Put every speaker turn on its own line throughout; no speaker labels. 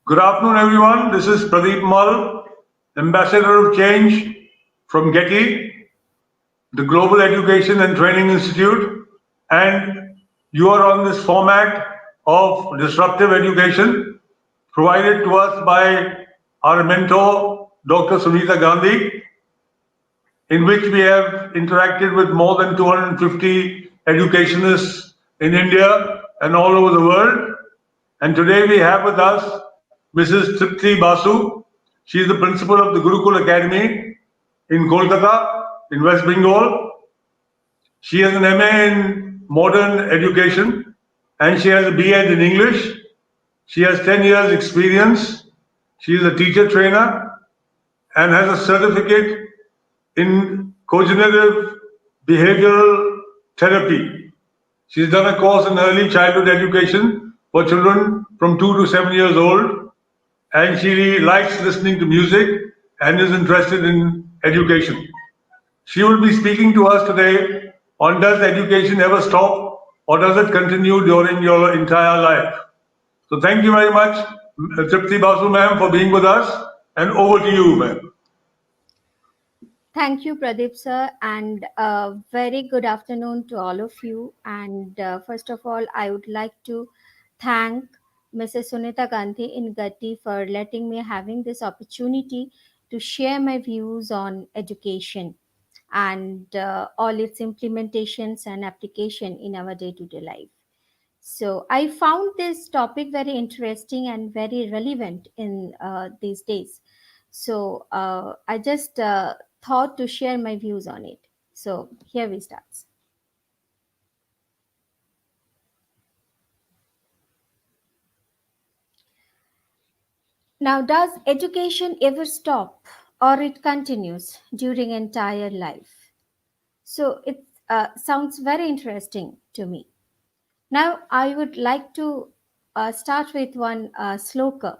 Good afternoon, everyone. This is Pradeep Mal, Ambassador of Change from GETI, the Global Education and Training Institute, and you are on this format of disruptive education provided to us by our mentor, Dr. Sunita Gandhi, in which we have interacted with more than 250 educationists in India and all over the world. And today we have with us Mrs. Tripti Basu. She is the principal of the Gurukul Academy in Kolkata, in West Bengal. She has an MA in modern education and she has a B.Ed in English. She has 10 years experience. She is a teacher trainer and has a certificate in cognitive behavioral therapy. She's done a course in early childhood education for children from 2 to 7 years old, and she likes listening to music and is interested in education. She will be speaking to us today on does education ever stop or does it continue during your entire life? So thank you very much, Tripti Basu ma'am, for being with us, and over to you, ma'am.
Thank you, Pradeep sir, and a very good afternoon to all of you. And first of all, I would like to thank Mrs. Sunita Gandhi in Gati for letting me having this opportunity to share my views on education and all its implementations and application in our day-to-day life. So I found this topic very interesting and very relevant in these days. So I just thought to share my views on it. So here we start. Now, does education ever stop or it continues during entire life? So it sounds very interesting to me. Now, I would like to start with one sloka.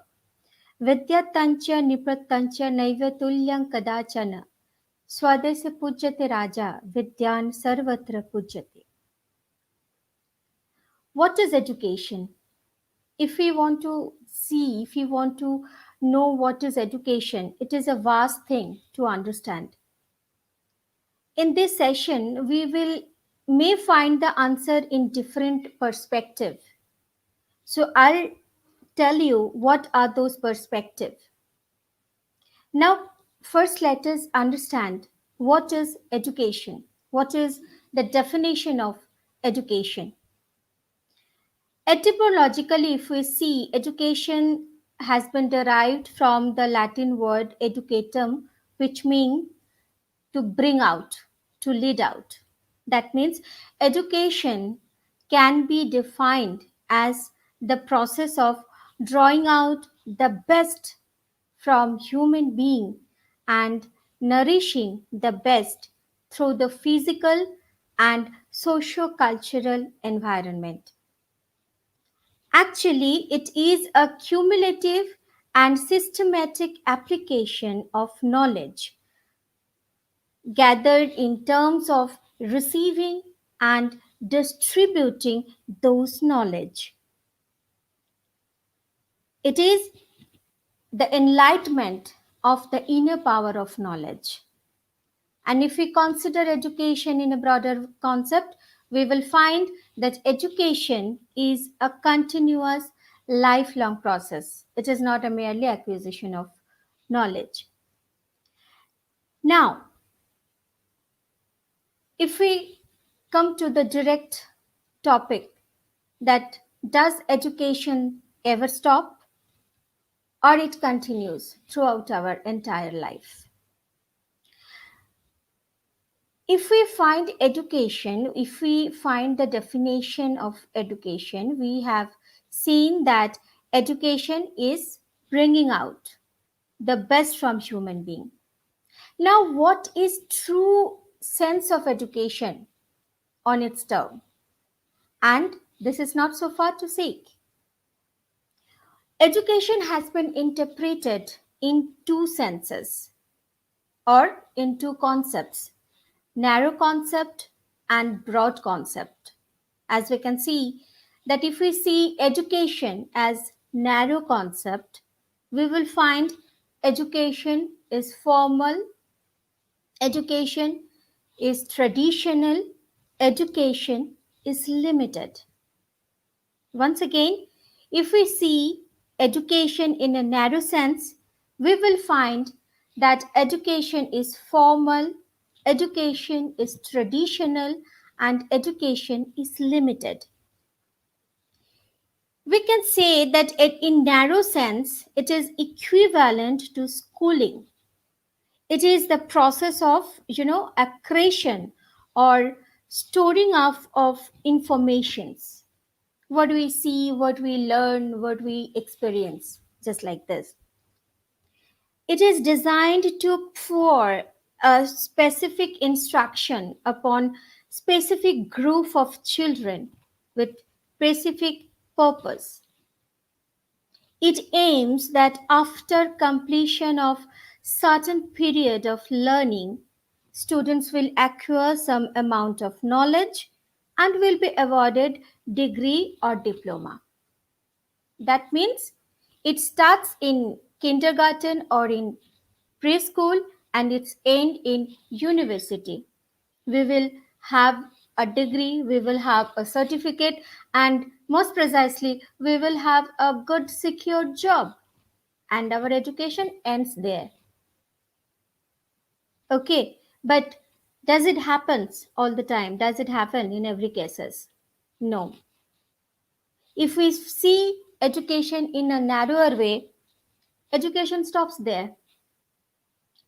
विद्यातञ्च निपृत्तञ्च नैव तुल्यं कदाचन स्वदेशे पूज्यते राजा विद्यान् सर्वत्र पूज्यते. What is education? If we want to see, if we want to know what is education, it is a vast thing to understand. In this session, we will may find the answer in different perspective. So I'll tell you what are those perspectives. Now, first let us understand what is education. What is the definition of education? Etymologically, if we see, education has been derived from the Latin word educatum, which means to bring out, to lead out. That means education can be defined as the process of drawing out the best from human being and nourishing the best through the physical and socio-cultural environment. Actually, it is a cumulative and systematic application of knowledge gathered in terms of receiving and distributing those knowledge. It is the enlightenment of the inner power of knowledge. And if we consider education in a broader concept, we will find that education is a continuous, lifelong process. It is not a merely acquisition of knowledge. Now, if we come to the direct topic that does education ever stop or it continues throughout our entire life? If we find education, if we find the definition of education, we have seen that education is bringing out the best from human being. Now, what is true sense of education on its term? And this is not so far to seek. Education has been interpreted in two senses or in two concepts: narrow concept and broad concept. As we can see that if we see education as narrow concept, we will find education is formal, education is traditional, education is limited. Once again, if we see education in a narrow sense, we will find that education is formal, education is traditional, and education is limited. We can say that in narrow sense, it is equivalent to schooling. It is the process of, accretion or storing of informations. What we see, what we learn, what we experience, just like this. It is designed to pour a specific instruction upon specific group of children with specific purpose. It aims that after completion of certain period of learning, students will acquire some amount of knowledge and will be awarded degree or diploma. That means it starts in kindergarten or in preschool and its end in university. We will have a degree, we will have a certificate, and most precisely, we will have a good secure job, and our education ends there. Okay, but does it happen all the time? Does it happen in every cases? No. If we see education in a narrower way, education stops there.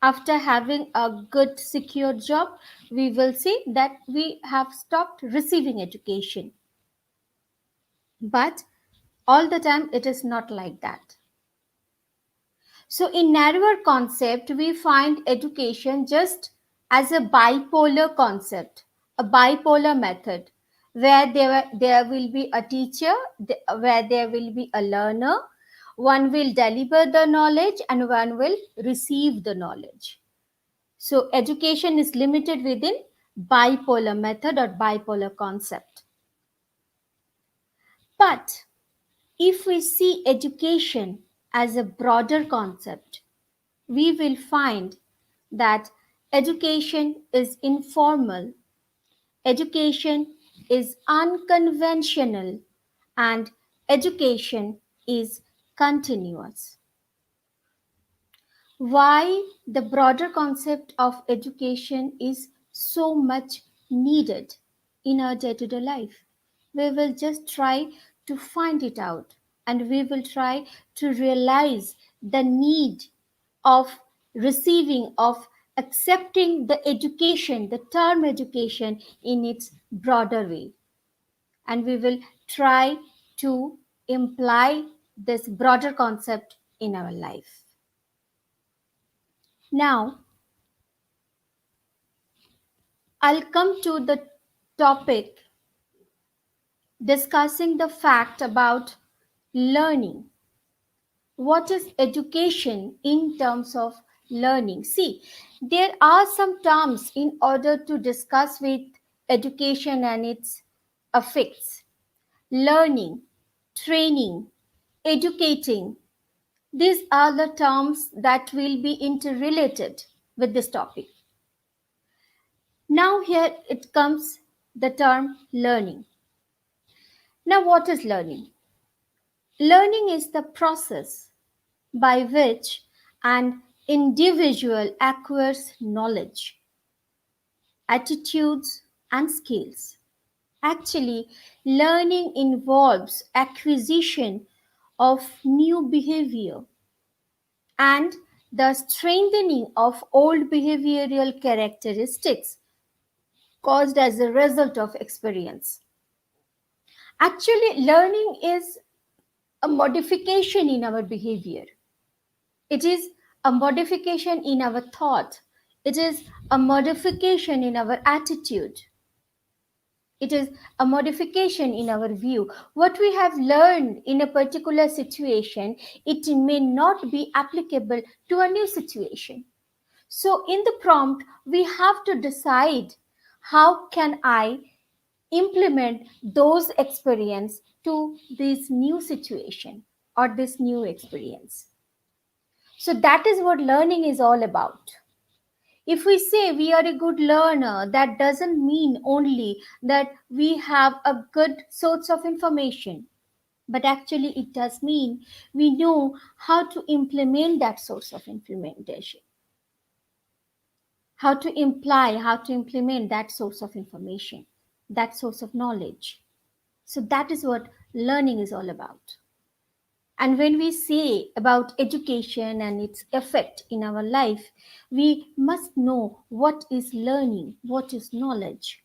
After having a good secure job, we will see that we have stopped receiving education. But all the time it is not like that. So in narrower concept, we find education just as a bipolar concept, a bipolar method, where there will be a teacher, where there will be a learner. One will deliver the knowledge and one will receive the knowledge. So education is limited within bipolar method or bipolar concept. But if we see education as a broader concept, we will find that education is informal, education is unconventional, and education is continuous. Why the broader concept of education is so much needed in our day-to-day life? We will just try to find it out, and we will try to realize the need of receiving, of accepting the education, the term education in its broader way. And we will try to imply this broader concept in our life. Now, I'll come to the topic discussing the fact about learning. What is education in terms of learning? See, there are some terms in order to discuss with education and its effects. Learning, training, educating. These are the terms that will be interrelated with this topic. Now, here it comes the term learning. Now, what is learning? Learning is the process by which an individual acquires knowledge, attitudes, and skills. Actually, learning involves acquisition of new behavior and the strengthening of old behavioral characteristics caused as a result of experience. Actually, learning is a modification in our behavior. It is a modification in our thought. It is a modification in our attitude. It is a modification in our view. What we have learned in a particular situation, it may not be applicable to a new situation. So in the prompt, we have to decide how can I implement those experience to this new situation or this new experience. So that is what learning is all about. If we say we are a good learner, that doesn't mean only that we have a good source of information, but actually it does mean we know how to implement that source of implementation, how to implement that source of information, that source of knowledge. So that is what learning is all about. And when we say about education and its effect in our life, we must know what is learning, what is knowledge.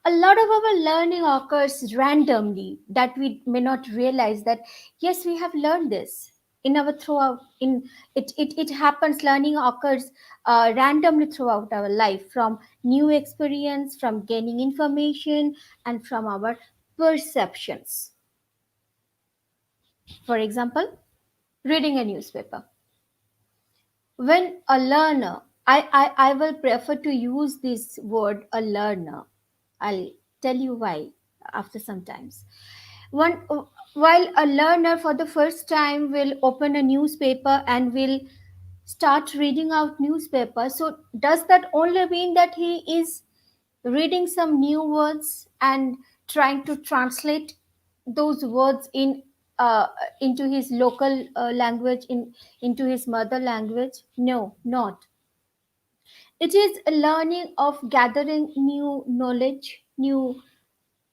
A lot of our learning occurs randomly that we may not realize that yes, we have learned this in our throughout in it happens. Learning occurs randomly throughout our life, from new experience, from gaining information, and from our perceptions. For example, reading a newspaper. When a learner, I will prefer to use this word, a learner. I'll tell you why after some times. One, while a learner for the first time will open a newspaper and will start reading out newspaper, so does that only mean that he is reading some new words and trying to translate those words uh, into his local language, into his mother language? No, not. It is a learning of gathering new knowledge, new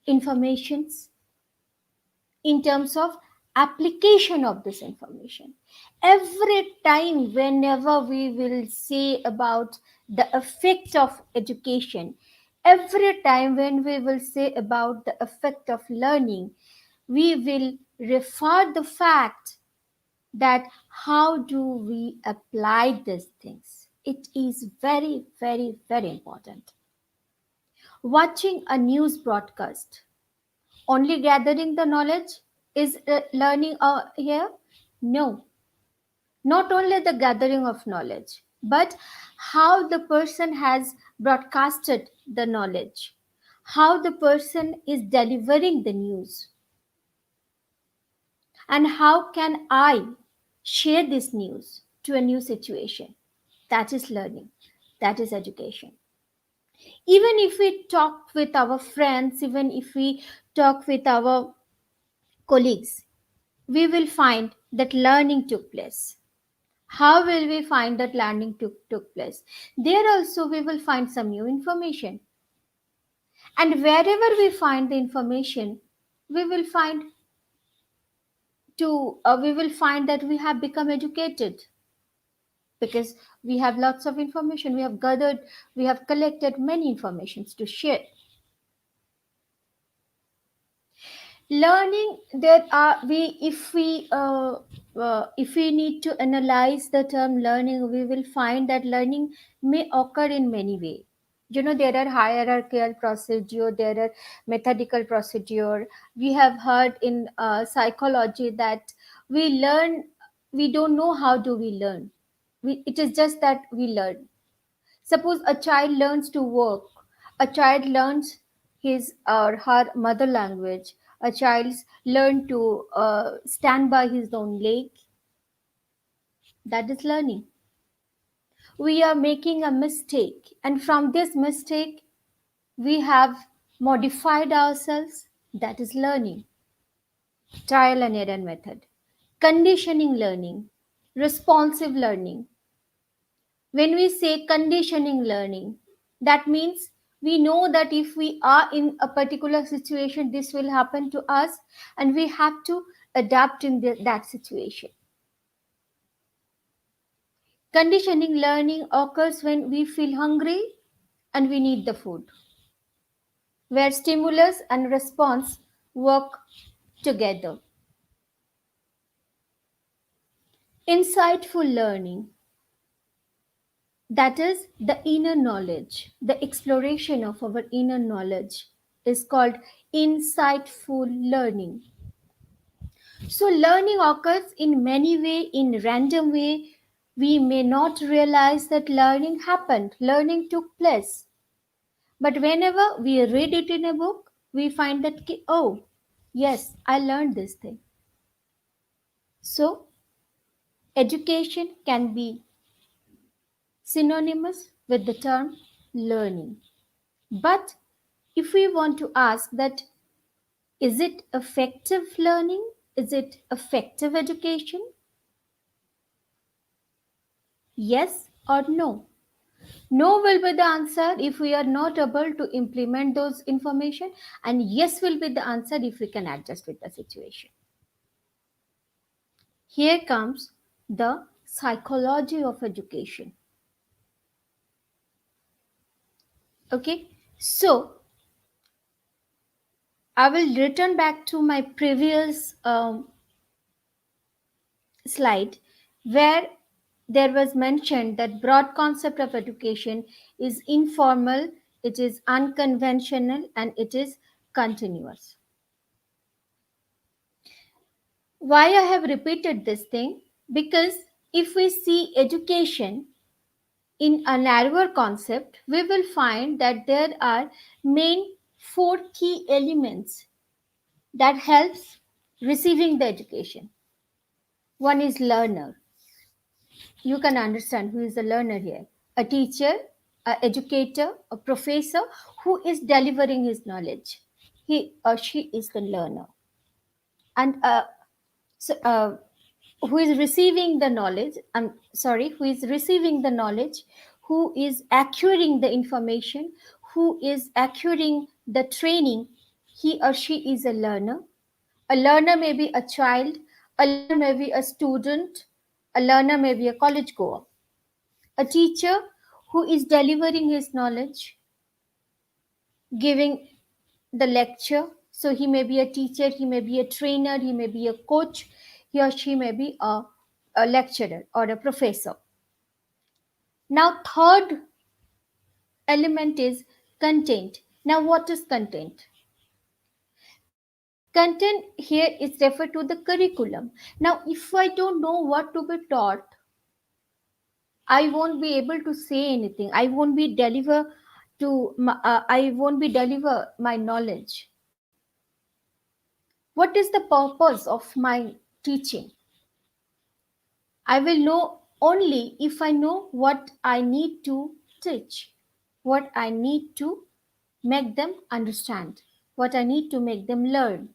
informations in terms of application of this information. Every time whenever we will say about the effect of education, every time when we will say about the effect of learning, we will refer the fact that how do we apply these things. It is very, very, very important. Watching a news broadcast, only gathering the knowledge is learning here? No, not only the gathering of knowledge, but how the person has broadcasted the knowledge, how the person is delivering the news, and how can I share this news to a new situation. That is learning, that is education. Even if we talk with our friends, even if we talk with our colleagues, we will find that learning took place. How will we find that learning took place? There also we will find some new information. And wherever we find the information, we will find we will find that we have become educated, because we have lots of information. We have gathered, we have collected many informations to share. Learning, there are we if we need to analyze the term learning, we will find that learning may occur in many ways. There are hierarchical procedure, there are methodical procedure. We have heard in psychology that we learn, we don't know how do we learn. It is just that we learn. Suppose a child learns to walk, a child learns his or her mother language, a child learn to stand by his own leg. That is learning. We are making a mistake, and from this mistake, we have modified ourselves. That is learning. Trial and error method, conditioning learning, responsive learning. When we say conditioning learning, that means we know that if we are in a particular situation, this will happen to us, and we have to adapt in that situation. Conditioning learning occurs when we feel hungry and we need the food, where stimulus and response work together. Insightful learning, that is the inner knowledge, the exploration of our inner knowledge, is called insightful learning. So learning occurs in many way, in random way. We may not realize that learning happened, learning took place, but whenever we read it in a book, we find that oh yes, I learned this thing. So Education can be synonymous with the term learning. But if we want to ask that, is it effective learning? Is it effective education? Yes or no? No will be the answer if we are not able to implement those information, and yes will be the answer if we can adjust with the situation. Here comes the psychology of education. Okay, so I will return back to my previous slide where there was mentioned that broad concept of education is informal, it is unconventional, and it is continuous. Why I have repeated this thing? Because if we see education in a narrower concept, we will find that there are main four key elements that helps receiving the education. One is learner. You can understand who is the learner here. A teacher, a educator, a professor who is delivering his knowledge. He or she is the learner. And so, who is receiving the knowledge, who is receiving the knowledge, who is acquiring the information, who is acquiring the training, he or she is a learner. A learner may be a child, a learner may be a student, a learner may be a college goer. A teacher who is delivering his knowledge, giving the lecture. So he may be a teacher, he may be a trainer, he may be a coach, he or she may be a lecturer or a professor. Now, third element is content. Now, what is content? Content here is referred to the curriculum. Now, if I don't know what to be taught, I won't be able to say anything. I won't be deliver my knowledge. What is the purpose of my teaching? I will know only if I know what I need to teach, what I need to make them understand, what I need to make them learn.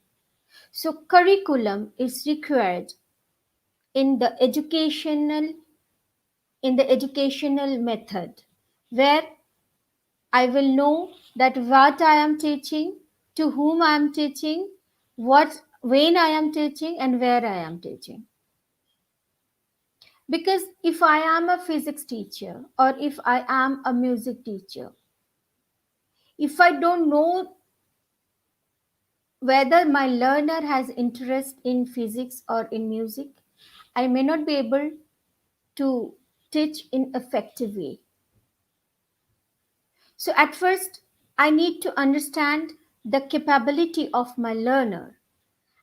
So curriculum is required in the educational method where I will know that what I am teaching, to whom I am teaching, what when I am teaching and where I am teaching. Because if I am a physics teacher or if I am a music teacher, if I don't know whether my learner has interest in physics or in music, I may not be able to teach in effective way. So at first, I need to understand the capability of my learner,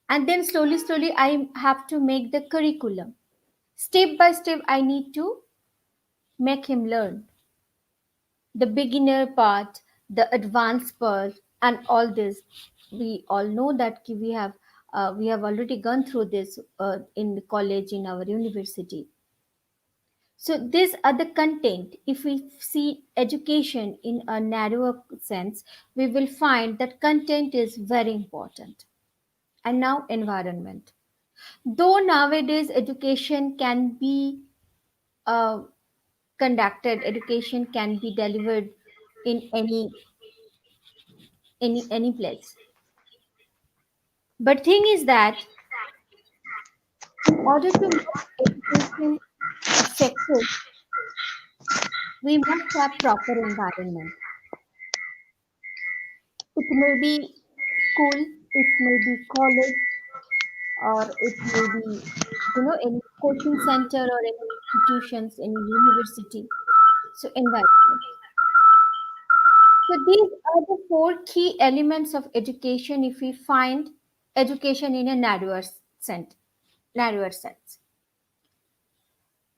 and then slowly I have to make the curriculum. Step by step, I need to make him learn the beginner part, the advanced part, and all this. We all know that we have already gone through this in the college, in our university. So these are the content. If we see education in a narrower sense, we will find that content is very important. And now environment. Though nowadays education can be uh, conducted, education can be delivered in any place. But thing is that in order to make education effective, we must have proper environment. It may be school, it may be college, or it may be any coaching center or any institutions, any university. So environment. So these are the four key elements of education if we find education in a narrower sense.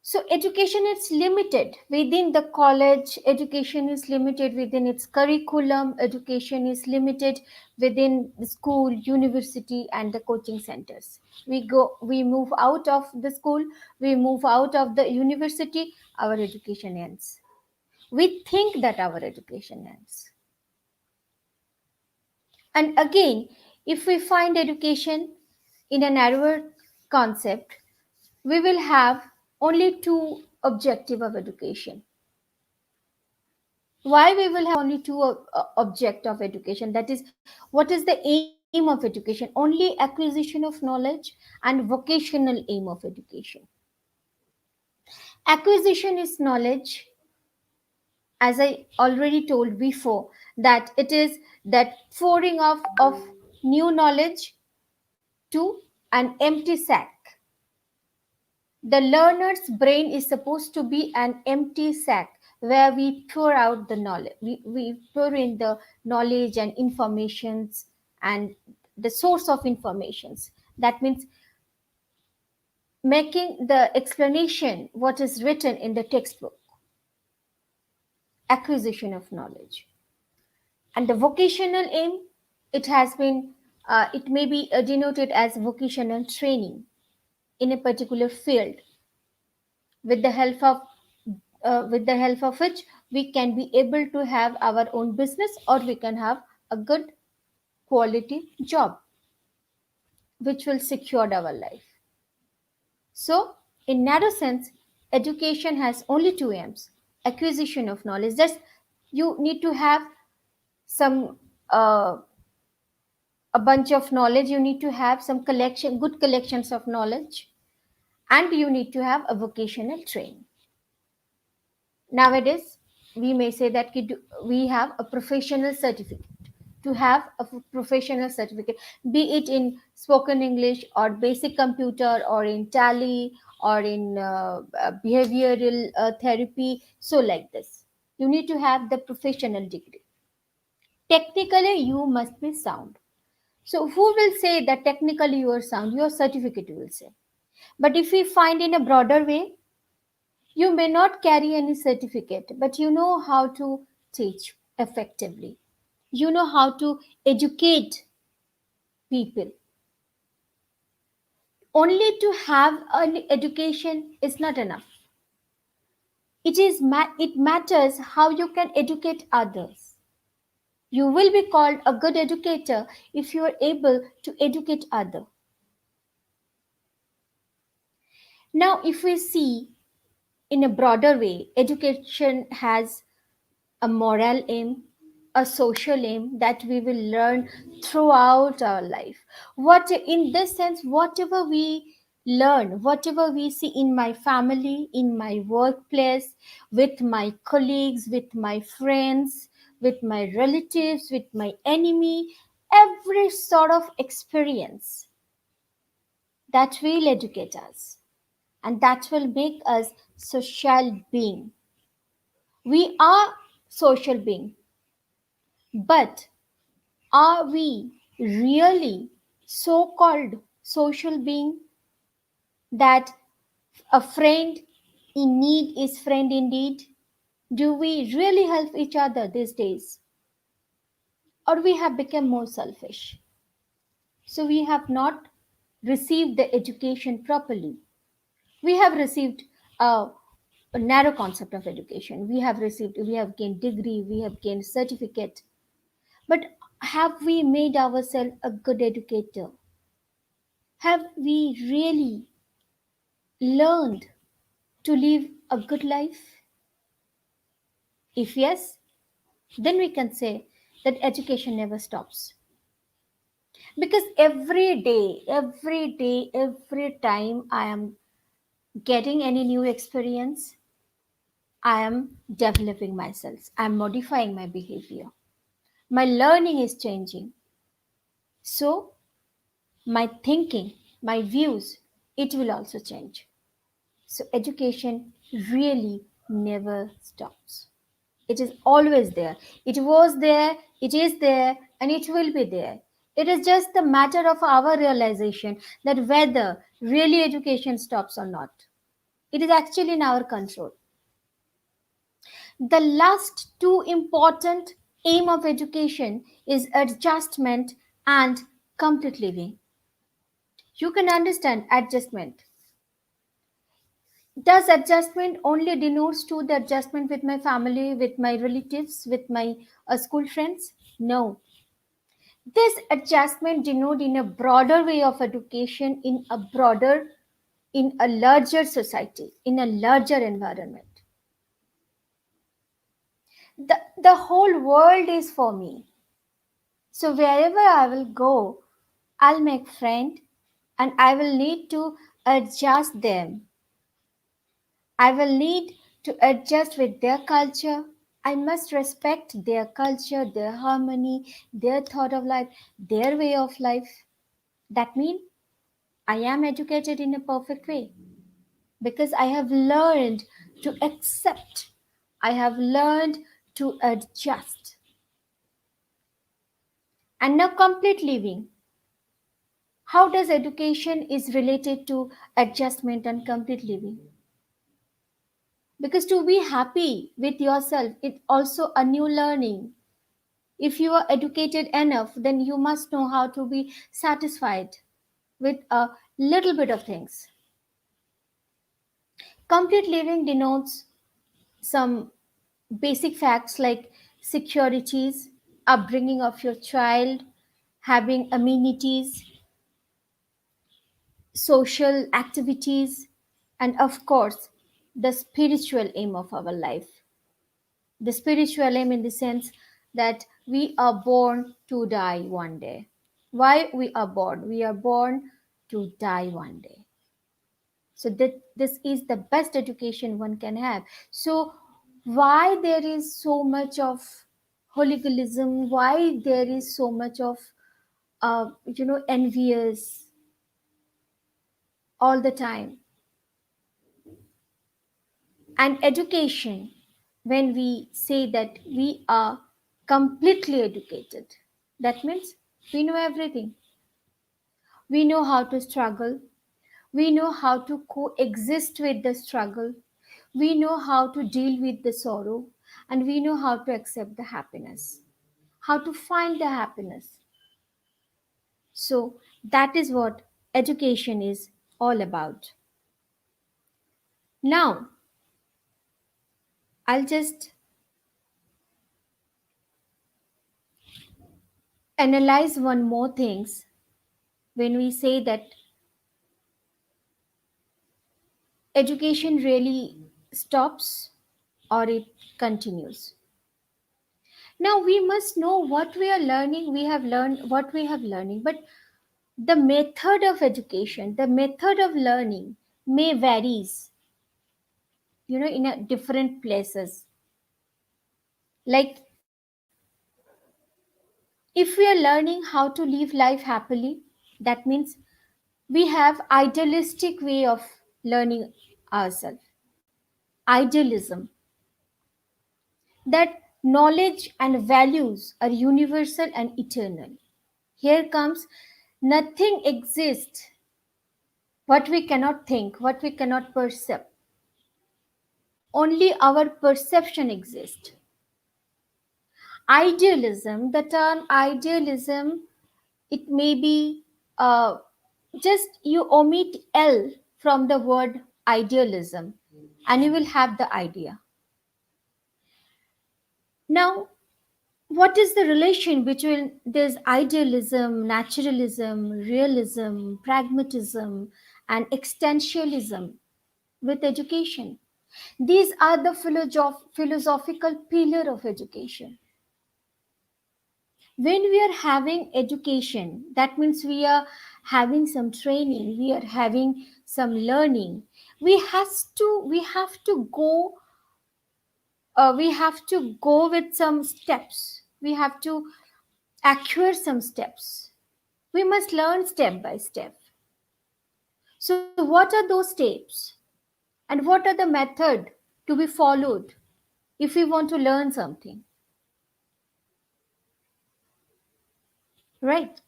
So education is limited within the college, education is limited within its curriculum, education is limited within the school, university and the coaching centers. We move out of the school, we move out of the university, our education ends. We think that our education ends. And again, if we find education in a narrower concept, we will have only two objective of education. Why we will have only two object of education? That is, what is the aim of education? Only acquisition of knowledge and vocational aim of education. Acquisition is knowledge, as I already told before, that it is that pouring of new knowledge to an empty sack. The learner's brain is supposed to be an empty sack where we pour out the knowledge. We pour in the knowledge and informations and the source of informations. That means making the explanation what is written in the textbook, acquisition of knowledge. And the vocational aim, it may be denoted as vocational training in a particular field, with the help of which we can be able to have our own business, or we can have a good quality job which will secure our life. So in narrow sense, education has only two aims: acquisition of knowledge. Just you need to have some a bunch of knowledge, you need to have some good collections of knowledge, and you need to have a vocational training. Nowadays we may say that we have a professional certificate. To have a professional certificate, be it in spoken English or basic computer or in tally or in behavioral therapy, so like this, you need to have the professional degree. Technically you must be sound. So who will say that technically you are sound? Your certificate will say. But if we find in a broader way, you may not carry any certificate, but you know how to teach effectively. You know how to educate people. Only to have an education is not enough. It matters how you can educate others. You will be called a good educator if you are able to educate others. Now, if we see in a broader way, education has a moral aim, a social aim that we will learn throughout our life. What in this sense, whatever we learn, whatever we see in my family, in my workplace, with my colleagues, with my friends, with my relatives, with my enemy, every sort of experience that will educate us and that will make us social being. We are social being, but are we really so called social being that a friend in need is friend indeed? Do we really help each other these days? Or we have become more selfish? So we have not received the education properly. We have received a narrow concept of education. We have gained degree, we have gained certificate. But have we made ourselves a good educator? Have we really learned to live a good life? If yes, then we can say that education never stops. Because every time I am getting any new experience, I am developing myself, I am modifying my behavior. My learning is changing. So, my thinking, my views, it will also change. So, education really never stops. It is always there. It was there, it is there, and it will be there. It is just the matter of our realization that whether really education stops or not. It is actually in our control. The last two important aim of education is adjustment and complete living. You can understand adjustment. Does adjustment only denotes to the adjustment with my family, with my relatives, with my school friends? No. This adjustment denote in a broader way of education, in a larger society, in a larger environment. The whole world is for me. So wherever I will go, I'll make friend and I will need to adjust them. I will need to adjust with their culture. I must respect their culture, their harmony, their thought of life, their way of life. That means I am educated in a perfect way because I have learned to accept. I have learned to adjust. And now complete living. How does education is related to adjustment and complete living? Because to be happy with yourself, it's also a new learning. If you are educated enough, then you must know how to be satisfied with a little bit of things. Complete living denotes some basic facts like securities, upbringing of your child, having amenities, social activities, and of course, the spiritual aim of our life. The spiritual aim in the sense that we are born to die one day. Why we are born? We are born to die one day. So that this is the best education one can have. So why there is so much of hooliganism? Why there is so much of envious all the time? And education, when we say that we are completely educated, that means we know everything. We know how to struggle. We know how to coexist with the struggle. We know how to deal with the sorrow. And we know how to accept the happiness, how to find the happiness. So, that is what education is all about. Now, I'll just analyze one more things when we say that education really stops or it continues. Now we must know what we are learning. We have learned what we have learning, but the method of education, the method of learning may varies, in a different places. Like if we are learning how to live life happily, that means we have idealistic way of learning ourselves. Idealism, that knowledge and values are universal and eternal. Here comes nothing exists what we cannot think, what we cannot perceive. Only our perception exists. Idealism, the term idealism, it may be just you omit L from the word idealism and you will have the idea. Now, what is the relation between this idealism, naturalism, realism, pragmatism, and existentialism with education? These are the philosophical pillar of education. When we are having education, that means we are having some training, we are having some learning. We have to go with some steps. We have to acquire some steps. We must learn step by step. So what are those steps? And what are the method to be followed if we want to learn something? Right?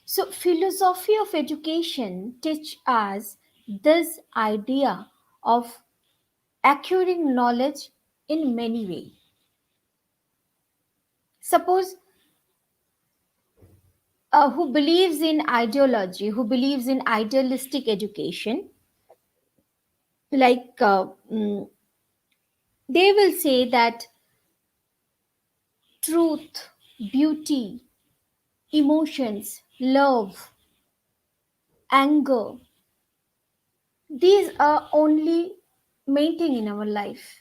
So philosophy of education teach us this idea of acquiring knowledge in many ways. Suppose who believes in ideology, who believes in idealistic education, like they will say that truth, beauty, emotions, love, anger, these are only main thing in our life.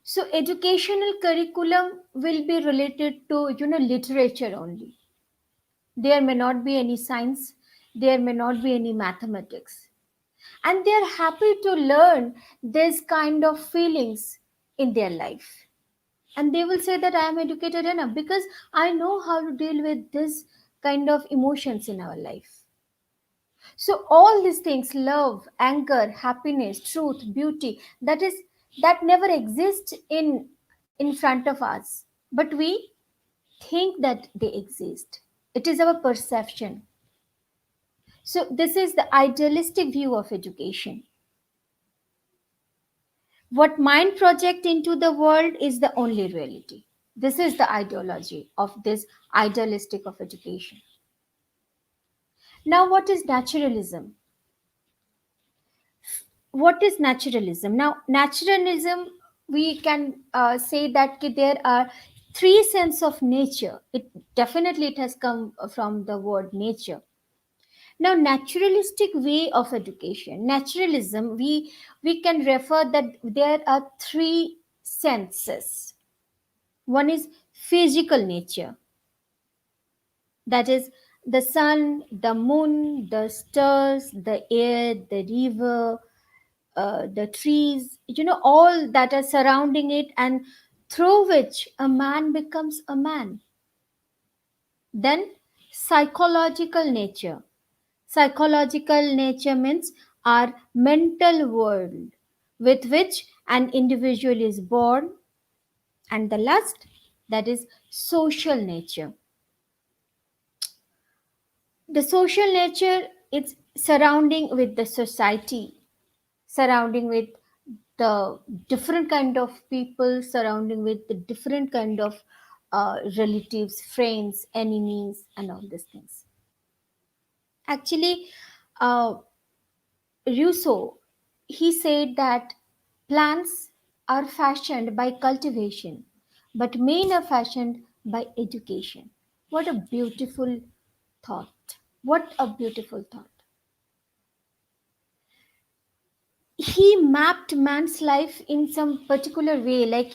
So educational curriculum will be related to literature only. There may not be any science, there may not be any mathematics, and they are happy to learn this kind of feelings in their life. And they will say that I am educated enough because I know how to deal with this kind of emotions in our life. So all these things, love, anger, happiness, truth, beauty, that never exist in front of us, but we think that they exist. It is our perception. So this is the idealistic view of education. What mind project into the world is the only reality. This is the ideology of this idealistic of education. Now, what is naturalism? What is naturalism? Now, naturalism, we can say that there are three sense of nature. It has come from the word nature. Now, naturalistic way of education, naturalism, we can refer that there are three senses. One is physical nature, that is the sun, the moon, the stars, the air, the river, the trees, all that are surrounding it, and through which a man becomes a man. Then, psychological nature. Psychological nature means our mental world with which an individual is born. And the last, that is social nature. The social nature is surrounding with the society, surrounding with the different kind of people, surrounding with the different kind of relatives, friends, enemies, and all these things. Actually, uh, Rousseau, he said that plants are fashioned by cultivation, but men are fashioned by education. What a beautiful thought! What a beautiful thought! He mapped man's life in some particular way, like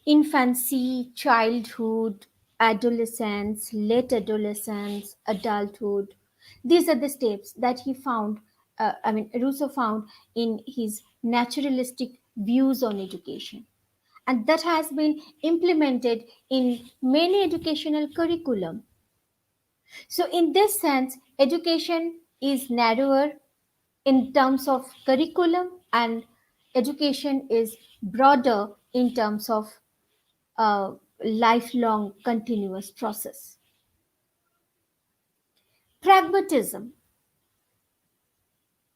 infancy, childhood, adolescence, late adolescence, adulthood. These are the steps that he found, Rousseau found in his naturalistic views on education. And that has been implemented in many educational curriculum. So, in this sense, education is narrower in terms of curriculum, and education is broader in terms of lifelong continuous process. Pragmatism.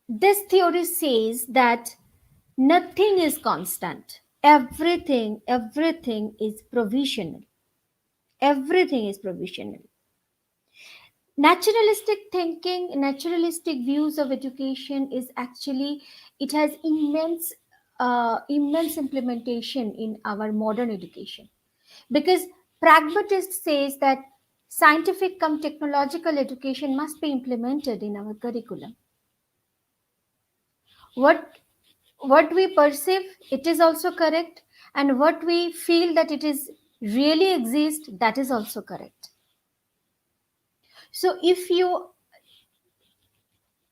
This theory says that nothing is constant. Everything is provisional. Everything is provisional. Naturalistic thinking, naturalistic views of education is actually, it has immense implementation in our modern education, because pragmatist says that scientific come technological education must be implemented in our curriculum. What what we perceive, it is also correct, and what we feel that it is really exist, that is also correct. So if you,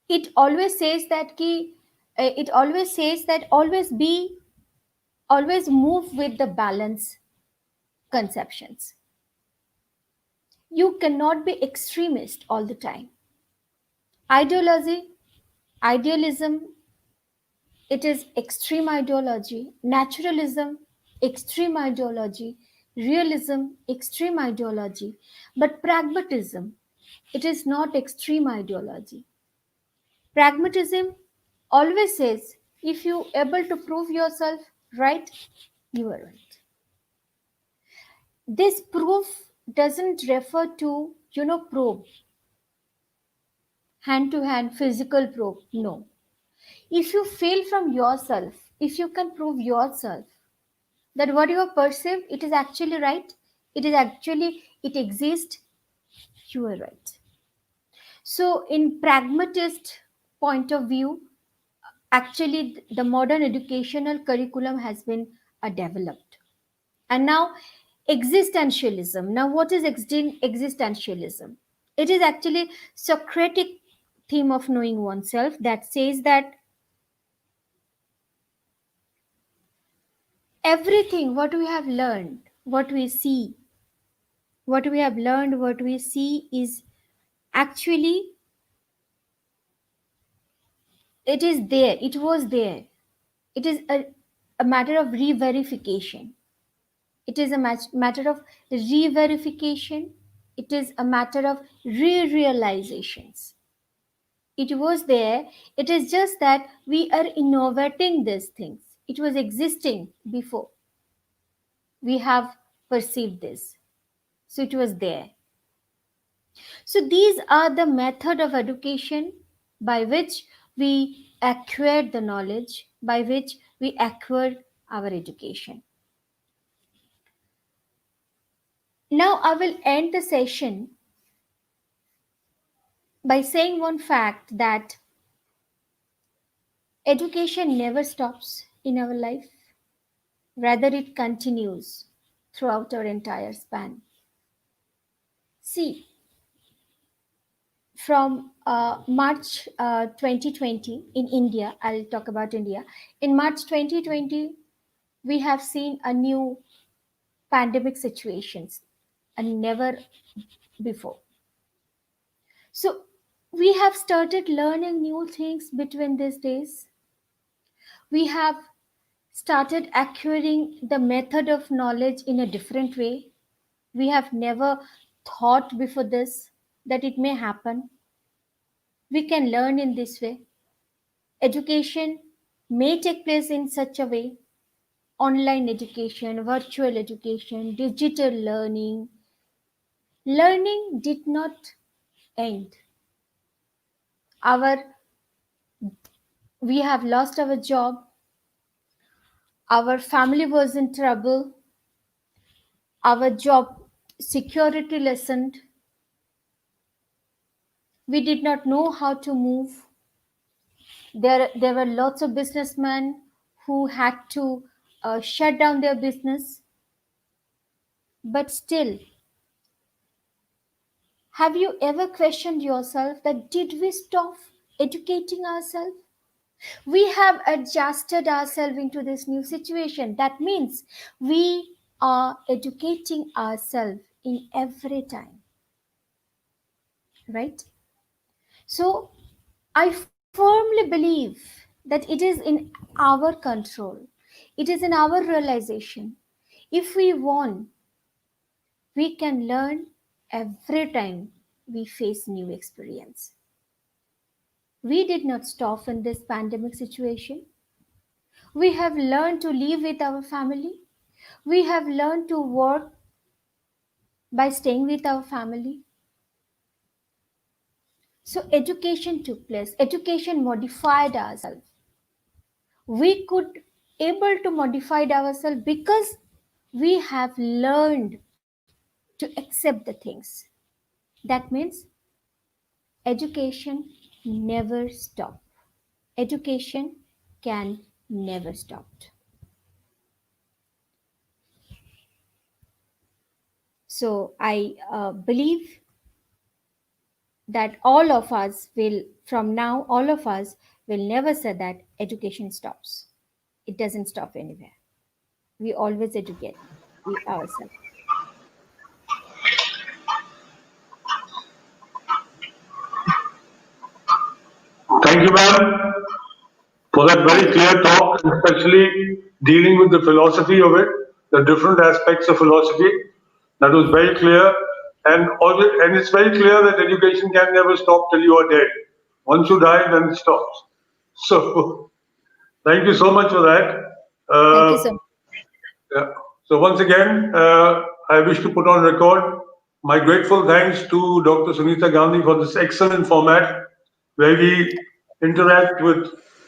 it always says that it always says that always move with the balance conceptions. You cannot be extremist all the time. Ideology, idealism, it is extreme ideology. Naturalism, extreme ideology. Realism, extreme ideology. But pragmatism, it is not extreme ideology. Pragmatism always says If you able to prove yourself right, you are right. This proof doesn't refer to, probe, hand to hand, physical probe. No. If you feel from yourself, if you can prove yourself that what you have perceived, it is actually right, it exists, you are right. So, in pragmatist point of view, actually the modern educational curriculum has been developed. And now existentialism. Now, what is existentialism? It is actually Socratic theme of knowing oneself that says that everything what we have learned, what we see, what we have learned, what we see is actually, it is there, it was there. It is a matter of re-verification. It is a matter of re-verification. It is a matter of re-realizations. It was there. It is just that we are innovating these things. It was existing before we have perceived this. So it was there. So these are the method of education by which we acquire the knowledge, by which we acquire our education. Now I will end the session by saying one fact that education never stops in our life, rather, it continues throughout our entire span. See, from March 2020 in India, I'll talk about India. In March 2020, we have seen a new pandemic situations and never before. So we have started learning new things between these days. We have started acquiring the method of knowledge in a different way. We have never thought before this that it may happen. We can learn in this way. Education may take place in such a way: online education, virtual education, digital learning. Learning did not end. Our we have lost our job, our family was in trouble, our job security lessened, we did not know how to move. There were lots of businessmen who had to shut down their business. But still, have you ever questioned yourself that did we stop educating ourselves? We have adjusted ourselves into this new situation. That means we are educating ourselves in every time, right? So I firmly believe that it is in our control, it is in our realization. If we want, we can learn every time we face new experience. We did not stop in this pandemic situation. We have learned to live with our family. We have learned to work by staying with our family. So education took place. Education modified ourselves. We could able to modify ourselves because we have learned to accept the things. That means education never stop. Education can never stop. So I believe that all of us will, from now, all of us will never say that education stops. It doesn't stop anywhere. We always educate we ourselves.
Thank you, ma'am, for that very
Thank you.
clear talk, especially dealing with the philosophy of it, the different aspects of philosophy. That was very clear. And it's very clear that education can never stop till you are dead. Once you die, then it stops. So Thank you so much for that.
Thank you
Uh,
so much.
yeah. So once again, I wish to put on record my grateful thanks to Dr. Sunita Gandhi for this excellent format where we interact with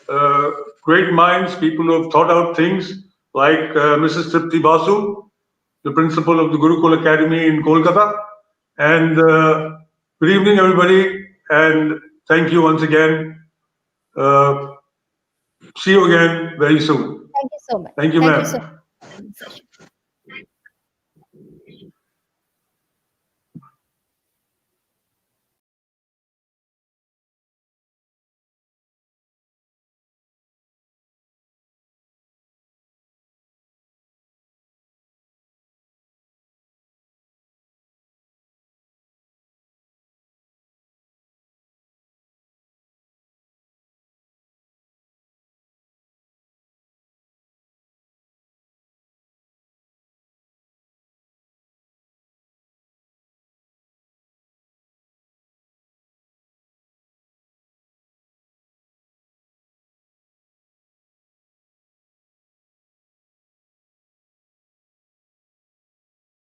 uh, great minds, people who have thought out things like Mrs. Tripti Basu, the principal of the Gurukul Academy in Kolkata. And good evening, everybody, and thank you once again. Uh, See you again very soon.
Thank you so much.
Thank you,
Thank you so
ma'am.
much for the session.